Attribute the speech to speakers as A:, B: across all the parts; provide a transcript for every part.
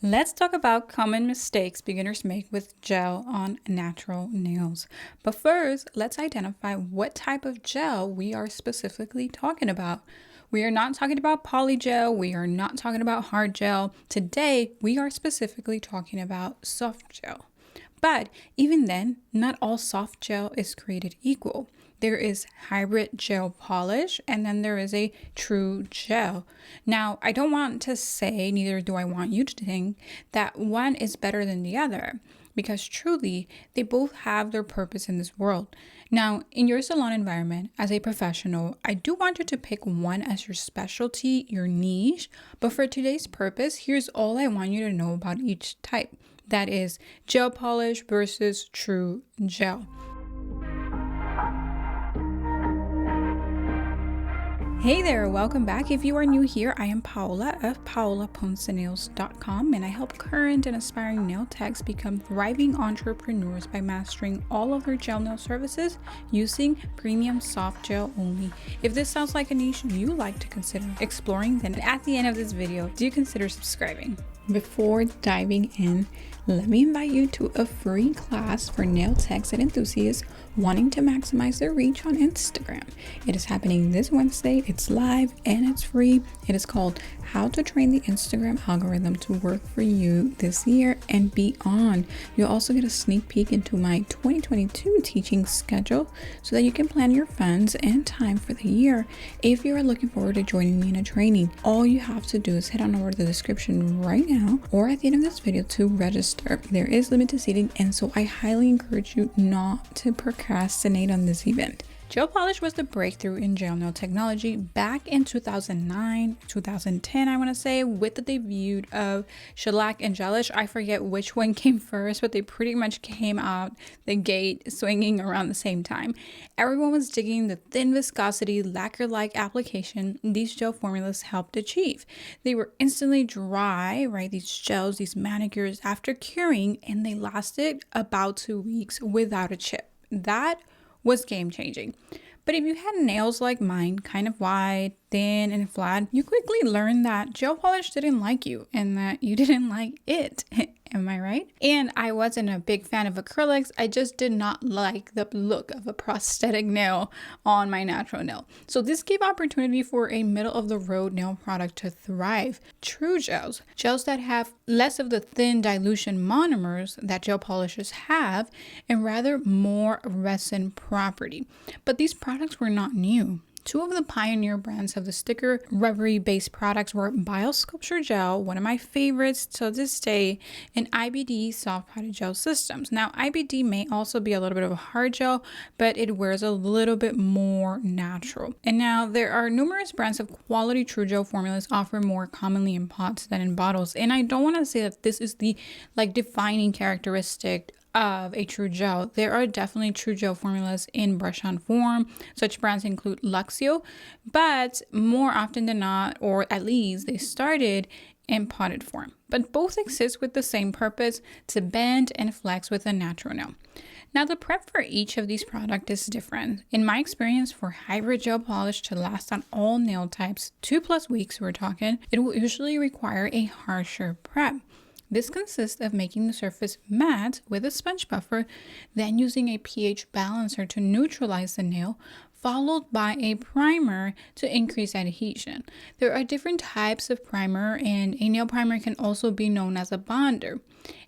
A: Let's talk about common mistakes beginners make with gel on natural nails. But first, let's identify what type of gel we are specifically talking about. We are not talking about polygel, we are not talking about hard gel. Today, we are specifically talking about soft gel. But even then, not all soft gel is created equal. There is hybrid gel polish, and then there is a true gel. Now, I don't want to say, neither do I want you to think, that one is better than the other, because truly, they both have their purpose in this world. Now, in your salon environment, as a professional, I do want you to pick one as your specialty, your niche, but for today's purpose, here's all I want you to know about each type. That is gel polish versus true gel. Hey there, welcome back. If you are new here, I am Paola of paolaponcenails.com, and I help current and aspiring nail techs become thriving entrepreneurs by mastering all of their gel nail services using premium soft gel only. If this sounds like a niche you like to consider exploring, then at the end of this video, do consider subscribing. Before diving in, let me invite you to a free class for nail techs and enthusiasts wanting to maximize their reach on Instagram. It is happening this Wednesday. It's live and it's free. It is called How to Train the Instagram Algorithm to Work for You this year and beyond. You'll also get a sneak peek into my 2022 teaching schedule so that you can plan your funds and time for the year. If you are looking forward to joining me in a training, all you have to do is head on over to the description right now or at the end of this video to register. There is limited seating, and so I highly encourage you not to procrastinate on this event. Gel polish was the breakthrough in gel nail technology back in 2009, 2010, I want to say, with the debut of shellac and gelish. I forget which one came first, but they pretty much came out the gate swinging around the same time. Everyone was digging the thin viscosity, lacquer-like application these gel formulas helped achieve. They were instantly dry, right? These gels, these manicures, after curing, and they lasted about 2 weeks without a chip. That was game changing. But if you had nails like mine, kind of wide, thin, and flat, you quickly learned that gel polish didn't like you and that you didn't like it. Am I right? And I wasn't a big fan of acrylics. I just did not like the look of a prosthetic nail on my natural nail. So this gave opportunity for a middle of the road nail product to thrive. True gels, gels that have less of the thin dilution monomers that gel polishes have, and rather more resin property. But these products were not new. Two of the pioneer brands of the sticker rubbery-based products were Biosculpture Gel, one of my favorites to this day, and IBD soft powder gel systems. Now, IBD may also be a little bit of a hard gel, but it wears a little bit more natural. And now there are numerous brands of quality true gel formulas offered more commonly in pots than in bottles. And I don't want to say that this is the defining characteristic of a true gel. There are definitely true gel formulas in brush-on form. Such brands include Luxio, but more often than not, or at least they started in potted form. But both exist with the same purpose: to bend and flex with a natural nail. Now, the prep for each of these products is different. In my experience, for hybrid gel polish to last on all nail types, 2+ weeks we're talking, it will usually require a harsher prep. This consists of making the surface matte with a sponge buffer, then using a pH balancer to neutralize the nail, followed by a primer to increase adhesion. There are different types of primer, and a nail primer can also be known as a bonder.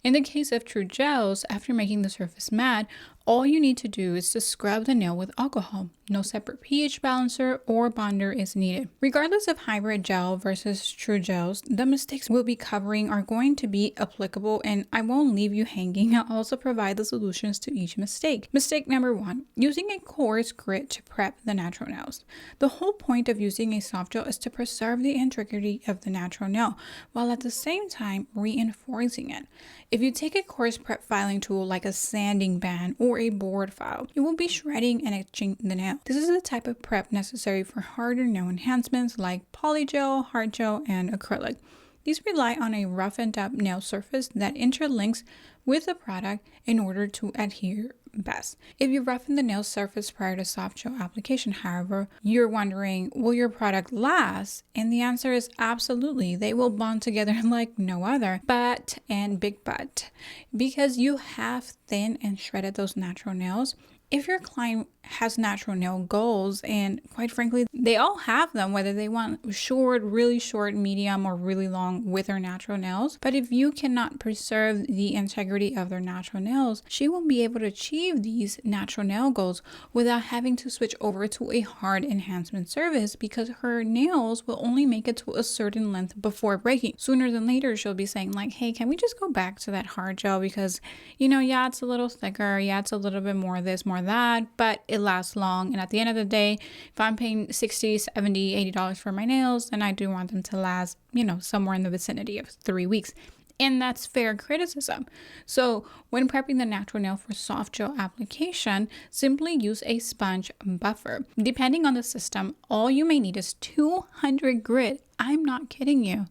A: In the case of true gels, after making the surface matte, all you need to do is to scrub the nail with alcohol. No separate pH balancer or bonder is needed. Regardless of hybrid gel versus true gels, the mistakes we'll be covering are going to be applicable, and I won't leave you hanging. I'll also provide the solutions to each mistake. Mistake number 1, using a coarse grit to prep the natural nails. The whole point of using a soft gel is to preserve the integrity of the natural nail, while at the same time reinforcing it. If you take a coarse prep filing tool like a sanding band or a board file, you will be shredding and etching the nail. This is the type of prep necessary for harder nail enhancements like polygel, hard gel, and acrylic. These rely on a roughened up nail surface that interlinks with the product in order to adhere best. If you roughen the nail surface prior to soft gel application, however, you're wondering, will your product last? And the answer is absolutely. They will bond together like no other. But, and big but, because you have thin and shredded those natural nails, if your client has natural nail goals, and quite frankly, they all have them, whether they want short, really short, medium, or really long with their natural nails. But if you cannot preserve the integrity of their natural nails, she won't be able to achieve these natural nail goals without having to switch over to a hard enhancement service, because her nails will only make it to a certain length before breaking. Sooner than later, she'll be saying like, hey, can we just go back to that hard gel? Because, yeah, it's a little thicker. Yeah, it's a little bit more this, more that, but it lasts long. And at the end of the day, if I'm paying $60, $70, $80 for my nails, then I do want them to last, somewhere in the vicinity of 3 weeks. And that's fair criticism. So when prepping the natural nail for soft gel application, simply use a sponge buffer. Depending on the system, all you may need is 200 grit. I'm not kidding you.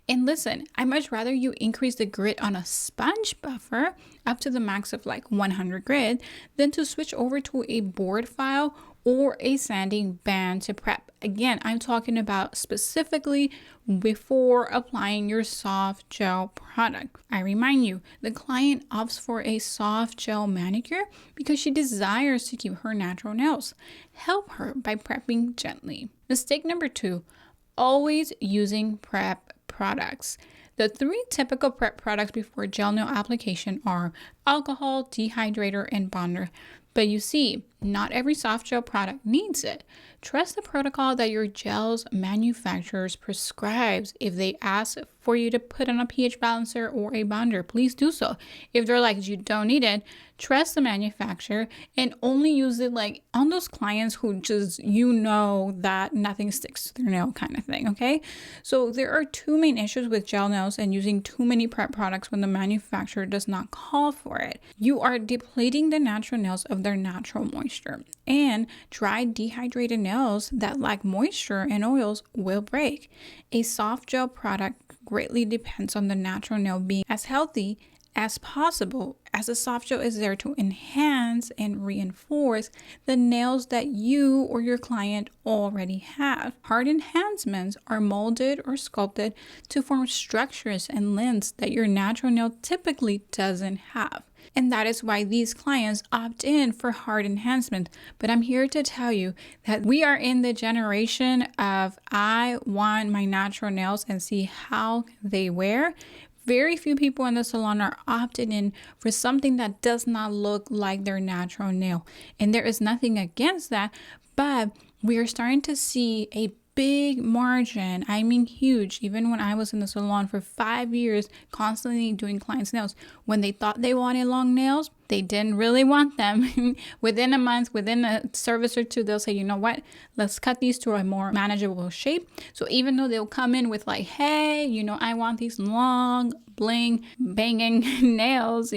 A: And listen, I much rather you increase the grit on a sponge buffer up to the max of like 100 grit than to switch over to a board file or a sanding band to prep. Again, I'm talking about specifically before applying your soft gel product. I remind you, the client opts for a soft gel manicure because she desires to keep her natural nails. Help her by prepping gently. Mistake number 2, always using prep products. The 3 typical prep products before gel nail application are alcohol, dehydrator, and bonder. But you see, not every soft gel product needs it. Trust the protocol that your gel's manufacturers prescribes. If they ask for you to put on a pH balancer or a bonder, please do so. If they're like, you don't need it, trust the manufacturer and only use it like on those clients who just, that nothing sticks to their nail kind of thing, okay? So there are 2 main issues with gel nails and using too many prep products when the manufacturer does not call for it. You are depleting the natural nails of their natural moisture, and dry dehydrated nails that lack moisture and oils will break. A soft gel product greatly depends on the natural nail being as healthy as possible, as a soft gel is there to enhance and reinforce the nails that you or your client already have. Hard enhancements are molded or sculpted to form structures and lengths that your natural nail typically doesn't have. And that is why these clients opt in for hard enhancement. But I'm here to tell you that we are in the generation of I want my natural nails and see how they wear. Very few people in the salon are opted in for something that does not look like their natural nail. And there is nothing against that, but we are starting to see a big margin. I mean huge. Even when I was in the salon for 5 years, constantly doing clients' nails, when they thought they wanted long nails, they didn't really want them. Within a month, within a service or 2, they'll say, you know what, let's cut these to a more manageable shape. So even though they'll come in with like, hey, I want these long, bling, banging nails,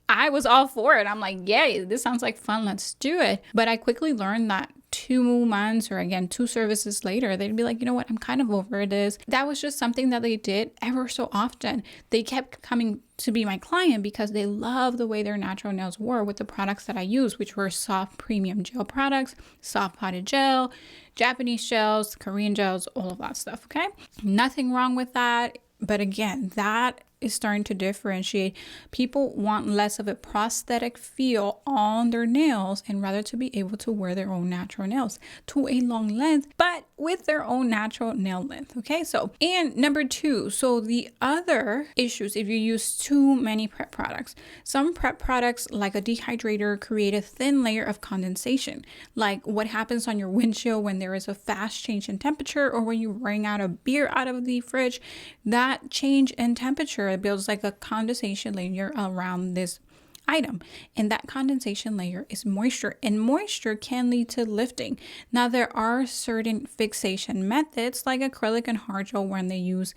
A: I was all for it. I'm like, yay, this sounds like fun. Let's do it. But I quickly learned that 2 months or again 2 services later, they'd be like, you know what, I'm kind of over this. That was just something that they did ever so often. They kept coming to be my client because they love the way their natural nails were with the products that I use, which were soft premium gel products, soft potted gel, Japanese gels, Korean gels, all of that stuff. Okay, nothing wrong with that. But again, that is starting to differentiate. People want less of a prosthetic feel on their nails and rather to be able to wear their own natural nails to a long length, but with their own natural nail length. Okay, so, and number 2, so the other issues if you use too many prep products. Some prep products like a dehydrator create a thin layer of condensation, like what happens on your windshield when there is a fast change in temperature or when you bring out a beer out of the fridge. That change in temperature, it builds like a condensation layer around this item, and that condensation layer is moisture, and moisture can lead to lifting. Now there are certain fixation methods like acrylic and hard gel when they use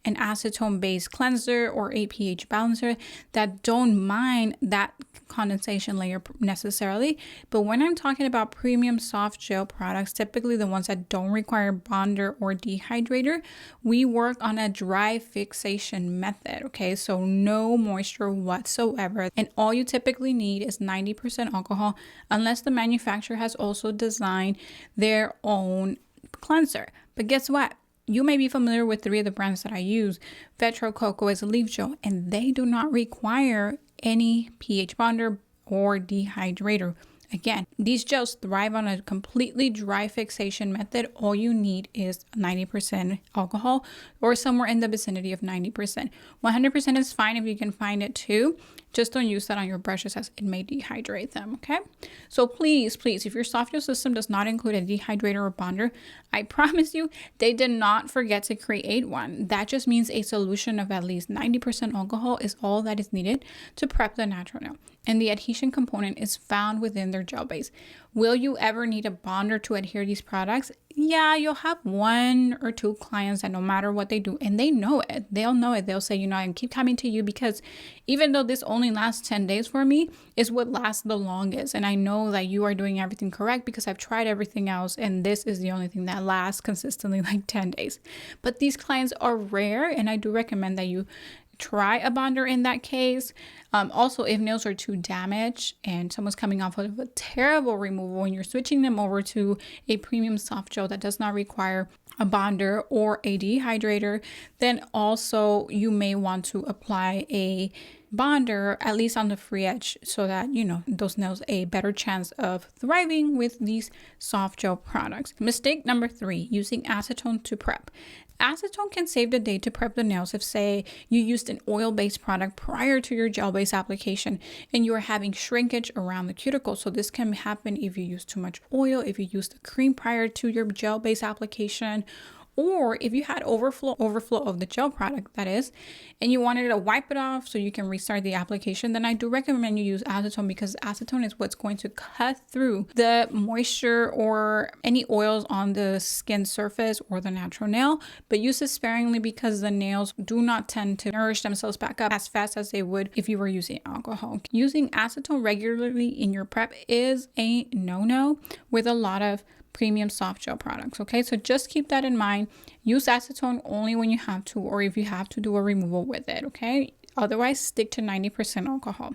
A: an acetone based cleanser or a pH balancer that don't mind that condensation layer necessarily. But when I'm talking about premium soft gel products, typically the ones that don't require bonder or dehydrator, we work on a dry fixation method. Okay, so no moisture whatsoever, and all all you typically need is 90% alcohol, unless the manufacturer has also designed their own cleanser. But guess what? You may be familiar with 3 of the brands that I use. Vetro, Cocoa is a leaf gel, and they do not require any pH bonder or dehydrator. Again, these gels thrive on a completely dry fixation method. All you need is 90% alcohol or somewhere in the vicinity of 90%. 100% is fine if you can find it too. Just don't use that on your brushes as it may dehydrate them, okay? So please, if your soft gel system does not include a dehydrator or bonder, I promise you they did not forget to create one. That just means a solution of at least 90% alcohol is all that is needed to prep the natural nail. And the adhesion component is found within their gel base. Will you ever need a bonder to adhere these products? Yeah, you'll have 1 or 2 clients that no matter what they do, and they know it. They'll know it. They'll say, you know, I keep coming to you because even though this only lasts 10 days for me, is what lasts the longest. And I know that you are doing everything correct because I've tried everything else, and this is the only thing that lasts consistently like 10 days. But these clients are rare, and I do recommend that you try a bonder in that case. Also, if nails are too damaged and someone's coming off of a terrible removal and you're switching them over to a premium soft gel that does not require a bonder or a dehydrator, then also you may want to apply a bonder at least on the free edge so that, you know, those nails a better chance of thriving with these soft gel products. Mistake number 3, using acetone to prep. Acetone can save the day to prep the nails if, say, you used an oil-based product prior to your gel-based application and you are having shrinkage around the cuticle. So this can happen if you use too much oil, if you used a cream prior to your gel-based application, or if you had overflow of the gel product, that is, and you wanted to wipe it off so you can restart the application, then I do recommend you use acetone, because acetone is what's going to cut through the moisture or any oils on the skin surface or the natural nail, but use it sparingly because the nails do not tend to nourish themselves back up as fast as they would if you were using alcohol. Using acetone regularly in your prep is a no-no with a lot of premium soft gel products. Okay, so just keep that in mind. Use acetone only when you have to, or if you have to do a removal with it. Okay, otherwise stick to 90% alcohol.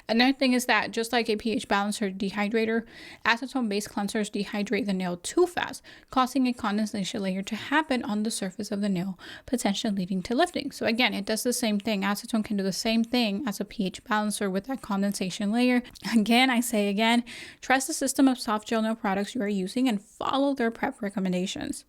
A: Another thing is that just like a pH balancer dehydrator, acetone based cleansers dehydrate the nail too fast, causing a condensation layer to happen on the surface of the nail, potentially leading to lifting. So again, it does the same thing. Acetone can do the same thing as a pH balancer with that condensation layer. Again, I say again, trust the system of soft gel nail products you are using and follow their prep recommendations.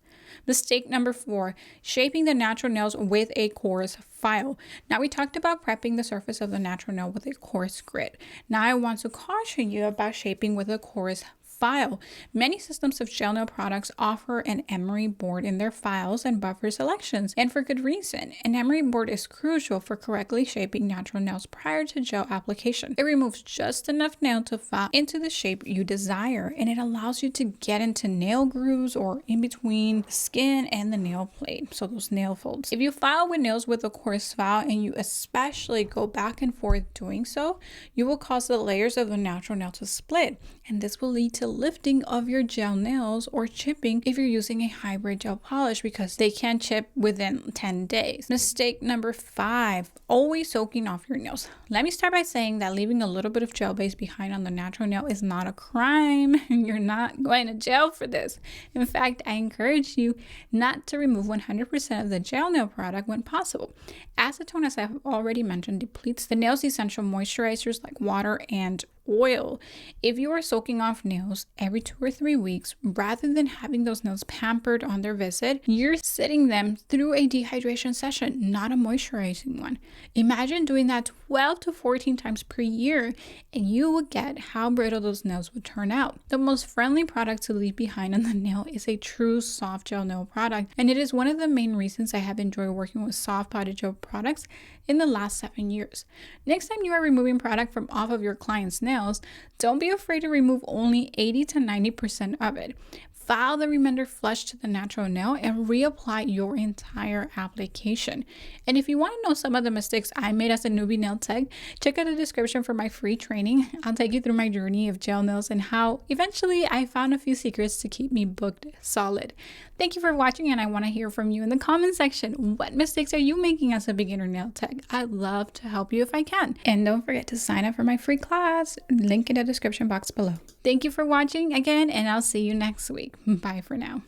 A: Mistake number 4, shaping the natural nails with a coarse file. Now we talked about prepping the surface of the natural nail with a coarse grit. Now I want to caution you about shaping with a coarse file. Many systems of gel nail products offer an emery board in their files and buffer selections, and for good reason. An emery board is crucial for correctly shaping natural nails prior to gel application. It removes just enough nail to file into the shape you desire, and it allows you to get into nail grooves or in between the skin and the nail plate, so those nail folds. If you file with nails with a coarse file and you especially go back and forth doing so, you will cause the layers of the natural nail to split, and this will lead to lifting of your gel nails or chipping if you're using a hybrid gel polish, because they can chip within 10 days. Mistake number 5, always soaking off your nails. Let me start by saying that leaving a little bit of gel base behind on the natural nail is not a crime. You're not going to jail for this. In fact, I encourage you not to remove 100% of the gel nail product when possible. Acetone, as I've already mentioned, depletes the nail's essential moisturizers like water and oil. If you are soaking off nails every 2 or 3 weeks, rather than having those nails pampered on their visit, you're sitting them through a dehydration session, not a moisturizing one. Imagine doing that 12 to 14 times per year, and you will get how brittle those nails would turn out. The most friendly product to leave behind on the nail is a true soft gel nail product, and it is one of the main reasons I have enjoyed working with soft body gel products in the last 7 years. Next time you are removing product from off of your client's nails, don't be afraid to remove only 80 to 90% of it. file the remainder flush to the natural nail, and reapply your entire application. And if you want to know some of the mistakes I made as a newbie nail tech, check out the description for my free training. I'll take you through my journey of gel nails and how eventually I found a few secrets to keep me booked solid. Thank you for watching, and I want to hear from you in the comment section. What mistakes are you making as a beginner nail tech? I'd love to help you if I can. And don't forget to sign up for my free class, link in the description box below. Thank you for watching again, and I'll see you next week. Bye for now.